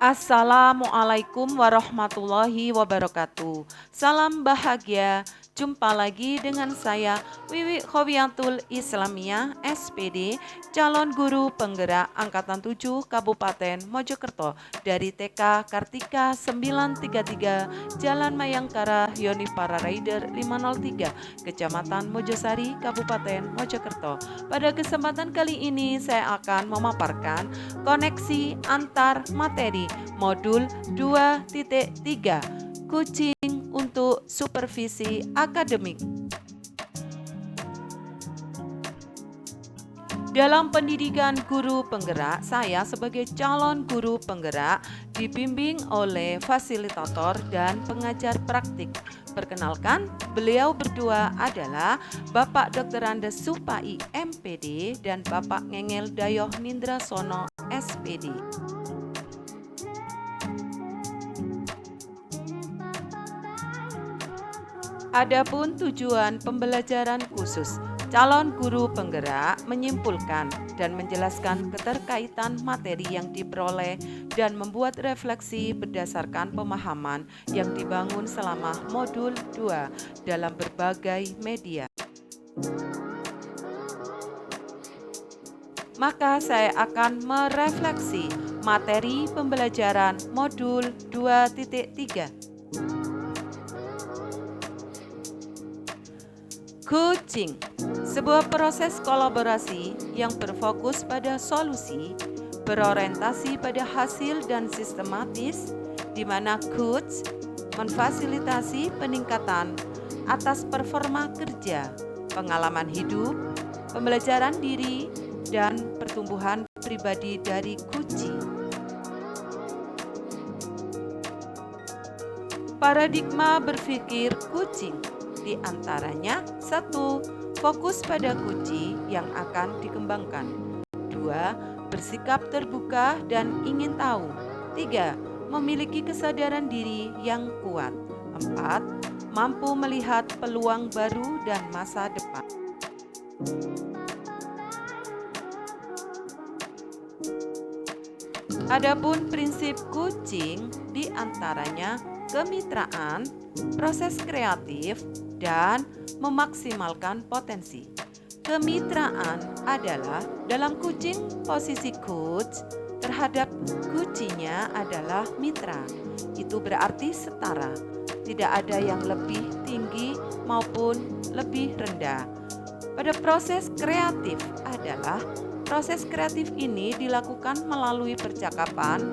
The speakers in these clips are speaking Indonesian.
Assalamualaikum warahmatullahi wabarakatuh. Salam bahagia. Jumpa lagi dengan saya Wiwi Khowiyatul Islamiyah SPD, calon guru penggerak angkatan 7 Kabupaten Mojokerto dari TK Kartika 933 Jalan Mayangkara Yoni Para Rider 503 Kecamatan Mojosari Kabupaten Mojokerto. Pada kesempatan kali ini saya akan memaparkan koneksi antar materi modul 2.3 Kucing untuk supervisi akademik. Dalam pendidikan guru penggerak, saya sebagai calon guru penggerak dibimbing oleh fasilitator dan pengajar praktik. Perkenalkan, beliau berdua adalah Bapak Dr. Andes Supai MPD dan Bapak Ngengel Dayoh Nindra Sono SPD. Adapun tujuan pembelajaran khusus, calon guru penggerak menyimpulkan dan menjelaskan keterkaitan materi yang diperoleh dan membuat refleksi berdasarkan pemahaman yang dibangun selama modul 2 dalam berbagai media. Maka saya akan merefleksi materi pembelajaran modul 2.3. Coaching, sebuah proses kolaborasi yang berfokus pada solusi, berorientasi pada hasil dan sistematis, di mana coach memfasilitasi peningkatan atas performa kerja, pengalaman hidup, pembelajaran diri, dan pertumbuhan pribadi dari coaching. Paradigma berpikir coaching di antaranya 1. Fokus pada kunci yang akan dikembangkan. 2. Bersikap terbuka dan ingin tahu. 3. Memiliki kesadaran diri yang kuat. 4. Mampu melihat peluang baru dan masa depan. Adapun prinsip coaching di antaranya kemitraan, proses kreatif, dan memaksimalkan potensi. Kemitraan adalah dalam coaching posisi coach terhadap coachingnya adalah mitra. Itu berarti setara, tidak ada yang lebih tinggi maupun lebih rendah. Pada proses kreatif adalah proses kreatif ini dilakukan melalui percakapan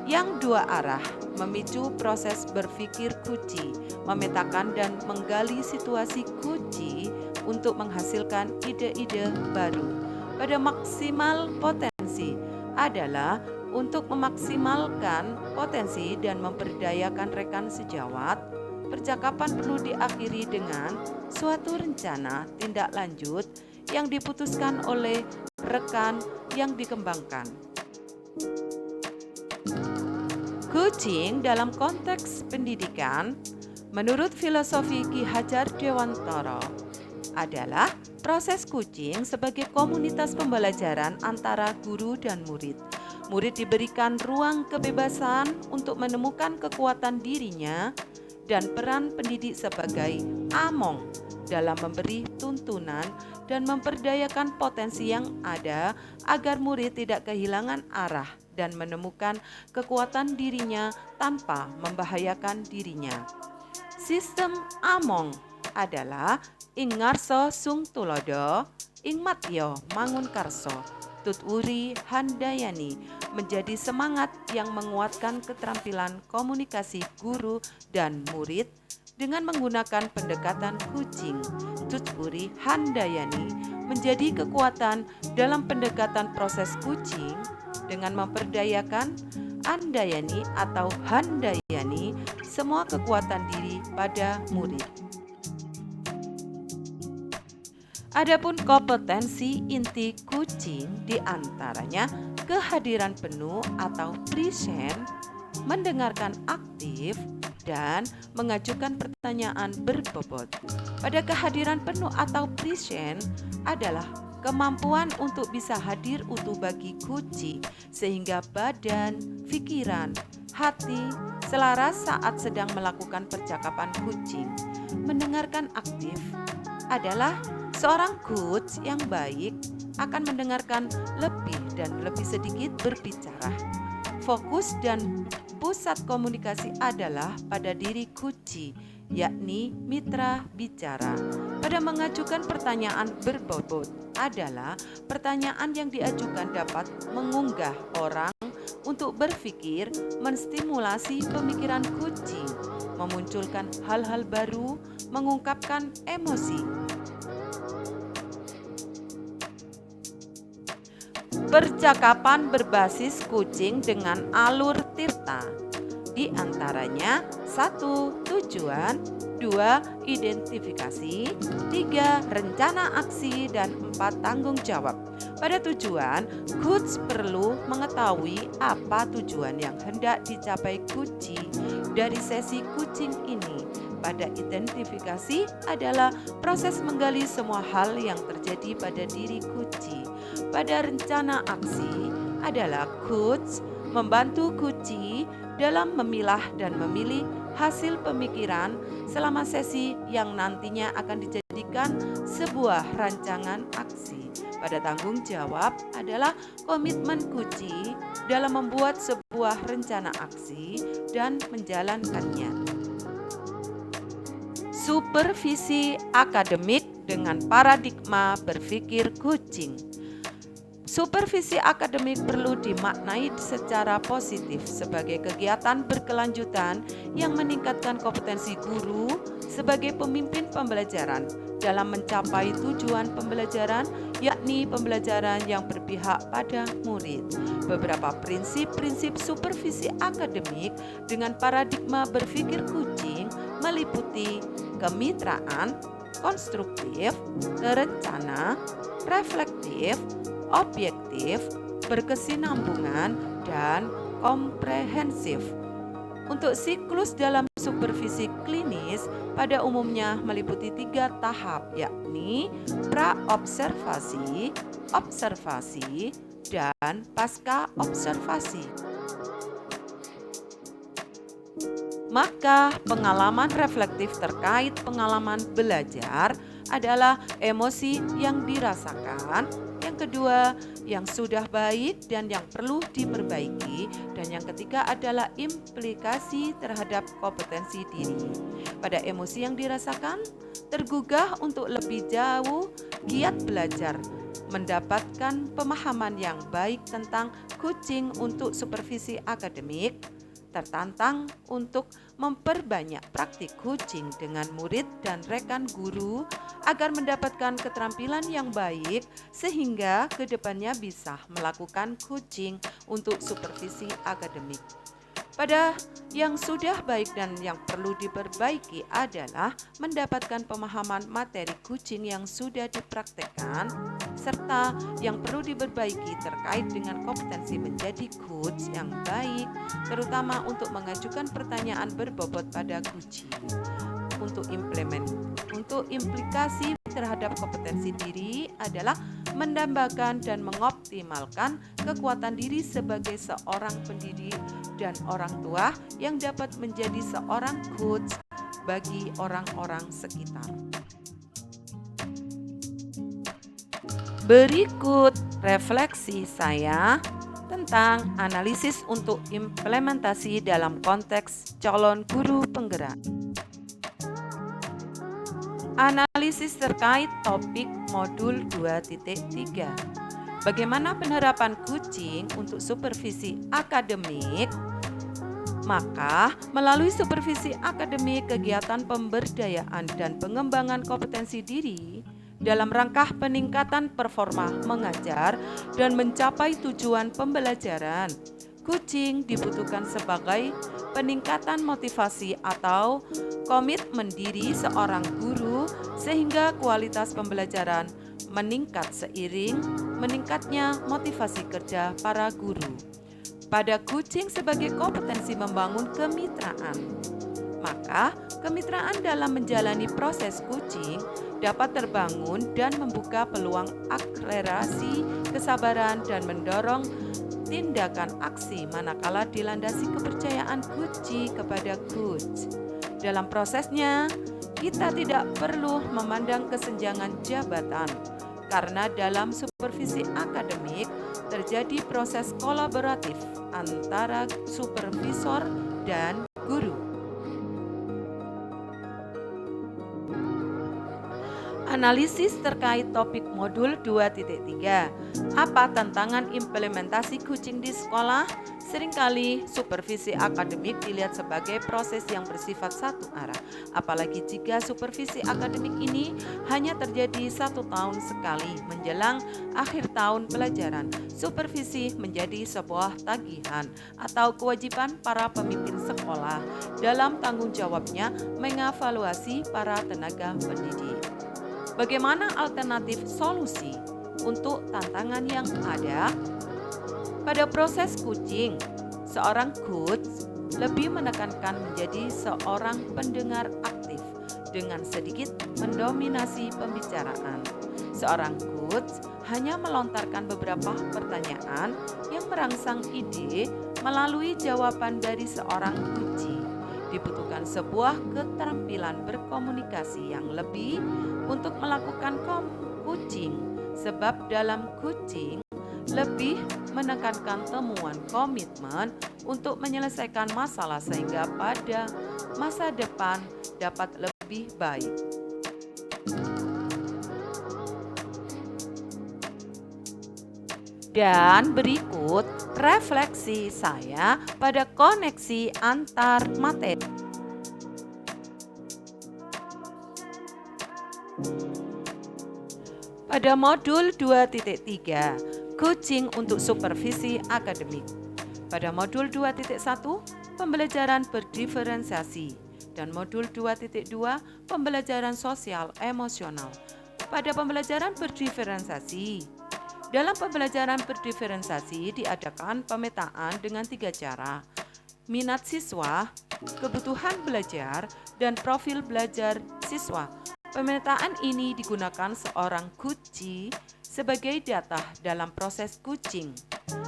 yang dua arah, memicu proses berpikir kunci, memetakan dan menggali situasi kunci untuk menghasilkan ide-ide baru. Pada maksimal potensi adalah untuk memaksimalkan potensi dan memberdayakan rekan sejawat. Percakapan perlu diakhiri dengan suatu rencana tindak lanjut yang diputuskan oleh rekan yang dikembangkan. Coaching dalam konteks pendidikan, menurut filosofi Ki Hajar Dewantara, adalah proses coaching sebagai komunitas pembelajaran antara guru dan murid. Murid diberikan ruang kebebasan untuk menemukan kekuatan dirinya dan peran pendidik sebagai among dalam memberi tuntunan dan memperdayakan potensi yang ada agar murid tidak kehilangan arah dan menemukan kekuatan dirinya tanpa membahayakan dirinya. Sistem among adalah ing ngarso sung tulodo, ing matyo mangun karso, tutwuri handayani, menjadi semangat yang menguatkan keterampilan komunikasi guru dan murid dengan menggunakan pendekatan coaching. Tutwuri handayani menjadi kekuatan dalam pendekatan proses coaching dengan memperdayakan andayani atau handayani semua kekuatan diri pada murid. Adapun kompetensi inti coaching diantaranya kehadiran penuh atau present, mendengarkan aktif, dan mengajukan pertanyaan berbobot. Pada kehadiran penuh atau present adalah kemampuan untuk bisa hadir utuh bagi kucing, sehingga badan, pikiran, hati selaras saat sedang melakukan percakapan kucing. Mendengarkan aktif adalah seorang coach yang baik akan mendengarkan lebih dan lebih sedikit berbicara. Fokus dan pusat komunikasi adalah pada diri kucing, yakni mitra bicara. Pada mengajukan pertanyaan berbobot adalah pertanyaan yang diajukan dapat mengunggah orang untuk berpikir, menstimulasi pemikiran kucing, memunculkan hal-hal baru, mengungkapkan emosi. Percakapan berbasis kucing dengan alur tirta, di antaranya 1. Tujuan, 2. Identifikasi, 3. Rencana aksi, dan 4. Tanggung jawab. Pada tujuan, coach perlu mengetahui apa tujuan yang hendak dicapai kucing dari sesi kucing ini. Pada identifikasi adalah proses menggali semua hal yang terjadi pada diri kucing. Pada rencana aksi adalah coach membantu kucing dalam memilah dan memilih hasil pemikiran selama sesi yang nantinya akan dijadikan sebuah rancangan aksi. Pada tanggung jawab adalah komitmen kucing dalam membuat sebuah rencana aksi dan menjalankannya. Supervisi akademik dengan paradigma berpikir kucing. Supervisi akademik perlu dimaknai secara positif sebagai kegiatan berkelanjutan yang meningkatkan kompetensi guru sebagai pemimpin pembelajaran dalam mencapai tujuan pembelajaran, yakni pembelajaran yang berpihak pada murid. Beberapa prinsip-prinsip supervisi akademik dengan paradigma berpikir kucing meliputi kemitraan, konstruktif, terencana, reflektif, objektif, berkesinambungan, dan komprehensif. Untuk siklus dalam supervisi klinis pada umumnya meliputi 3 tahap, yakni pra-observasi, observasi, dan pasca observasi. Maka pengalaman reflektif terkait pengalaman belajar adalah emosi yang dirasakan. Yang kedua, yang sudah baik dan yang perlu diperbaiki. Dan yang ketiga adalah implikasi terhadap kompetensi diri. Pada emosi yang dirasakan, tergugah untuk lebih jauh, giat belajar, mendapatkan pemahaman yang baik tentang kucing untuk supervisi akademik, tertantang untuk memperbanyak praktik kucing dengan murid dan rekan guru agar mendapatkan keterampilan yang baik sehingga kedepannya bisa melakukan kucing untuk supervisi akademik. Pada yang sudah baik dan yang perlu diperbaiki adalah mendapatkan pemahaman materi kucing yang sudah dipraktekkan, serta yang perlu diperbaiki terkait dengan kompetensi menjadi coach yang baik, terutama untuk mengajukan pertanyaan berbobot pada kucing. Untuk implikasi terhadap kompetensi diri adalah menambahkan dan mengoptimalkan kekuatan diri sebagai seorang pendidik dan orang tua yang dapat menjadi seorang coach bagi orang-orang sekitar. Berikut refleksi saya tentang analisis untuk implementasi dalam konteks calon guru penggerak. Analisis terkait topik modul 2.3. Bagaimana penerapan kucing untuk supervisi akademik? Maka, melalui supervisi akademik, kegiatan pemberdayaan dan pengembangan kompetensi diri dalam rangka peningkatan performa mengajar dan mencapai tujuan pembelajaran, kucing dibutuhkan sebagai peningkatan motivasi atau komitmen diri seorang guru sehingga kualitas pembelajaran meningkat seiring meningkatnya motivasi kerja para guru. Pada kucing sebagai kompetensi membangun kemitraan, maka kemitraan dalam menjalani proses kucing dapat terbangun dan membuka peluang akselerasi kesabaran dan mendorong tindakan aksi manakala dilandasi kepercayaan Gucci kepada coach. Dalam prosesnya, kita tidak perlu memandang kesenjangan jabatan, karena dalam supervisi akademik terjadi proses kolaboratif antara supervisor dan guru. Analisis terkait topik modul 2.3. Apa tantangan implementasi coaching di sekolah? Seringkali supervisi akademik dilihat sebagai proses yang bersifat satu arah, apalagi jika supervisi akademik ini hanya terjadi 1 tahun sekali menjelang akhir tahun pelajaran. Supervisi menjadi sebuah tagihan atau kewajiban para pemimpin sekolah dalam tanggung jawabnya mengevaluasi para tenaga pendidik. Bagaimana alternatif solusi untuk tantangan yang ada? Pada proses coaching, seorang coach lebih menekankan menjadi seorang pendengar aktif dengan sedikit mendominasi pembicaraan. Seorang coach hanya melontarkan beberapa pertanyaan yang merangsang ide melalui jawaban dari seorang coachee. Dibutuhkan sebuah keterampilan berkomunikasi yang lebih untuk melakukan coaching, sebab dalam coaching lebih menekankan temuan komitmen untuk menyelesaikan masalah sehingga pada masa depan dapat lebih baik. Dan berikut refleksi saya pada koneksi antar materi. Pada modul 2.3, coaching untuk supervisi akademik. Pada modul 2.1, pembelajaran berdiferensiasi. Dan modul 2.2, pembelajaran sosial emosional. Pada pembelajaran berdiferensiasi, dalam pembelajaran berdiferensiasi diadakan pemetaan dengan 3 cara: minat siswa, kebutuhan belajar, dan profil belajar siswa. Pemetaan ini digunakan seorang coachee sebagai data dalam proses coaching,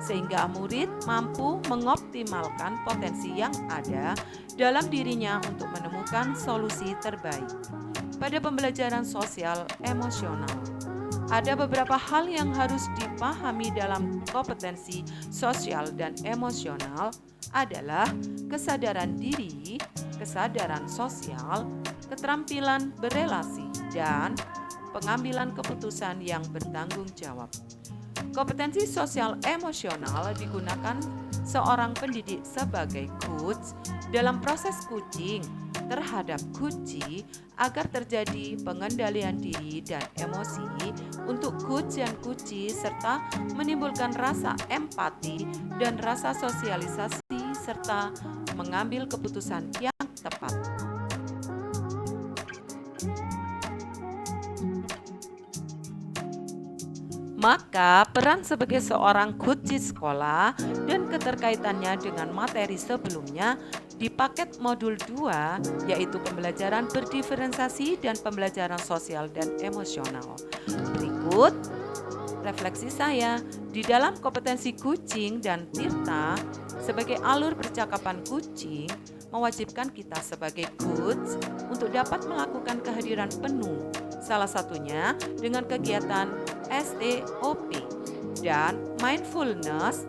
sehingga murid mampu mengoptimalkan potensi yang ada dalam dirinya untuk menemukan solusi terbaik. Pada pembelajaran sosial emosional, ada beberapa hal yang harus dipahami dalam kompetensi sosial dan emosional adalah kesadaran diri, kesadaran sosial, keterampilan berelasi, dan pengambilan keputusan yang bertanggung jawab. Kompetensi sosial emosional digunakan seorang pendidik sebagai coach dalam proses coaching terhadap coachee agar terjadi pengendalian diri dan emosi untuk coach dan coachee, serta menimbulkan rasa empati dan rasa sosialisasi serta mengambil keputusan yang tepat. Maka peran sebagai seorang coachee sekolah dan keterkaitannya dengan materi sebelumnya di paket modul 2, yaitu pembelajaran berdiferensiasi dan pembelajaran sosial dan emosional. Berikut refleksi saya di dalam kompetensi coaching dan Tirta sebagai alur percakapan coaching mewajibkan kita sebagai coach untuk dapat melakukan kehadiran penuh, salah satunya dengan kegiatan STOP dan mindfulness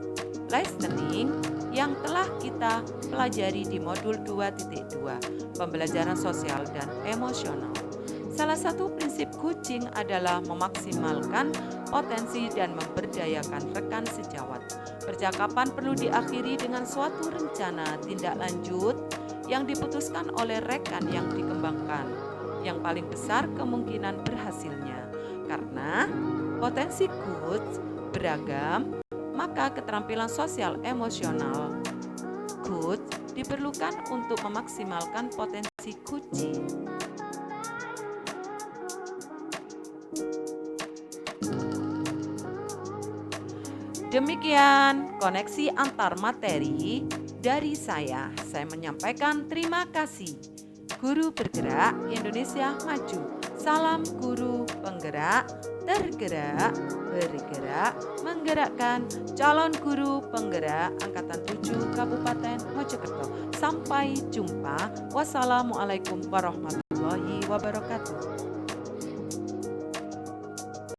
listening yang telah kita pelajari di modul 2.2, pembelajaran sosial dan emosional. Salah satu prinsip coaching adalah memaksimalkan potensi dan memberdayakan rekan sejawat. Percakapan perlu diakhiri dengan suatu rencana tindak lanjut yang diputuskan oleh rekan yang dikembangkan, yang paling besar kemungkinan berhasilnya. Karena potensi coach beragam, maka keterampilan sosial emosional coach diperlukan untuk memaksimalkan potensi coachee. Demikian koneksi antar materi dari saya. Saya menyampaikan terima kasih. Guru Bergerak Indonesia Maju. Salam guru penggerak, tergerak, bergerak, menggerakkan calon guru penggerak Angkatan 7 Kabupaten Mojokerto. Sampai jumpa. Wassalamualaikum warahmatullahi wabarakatuh.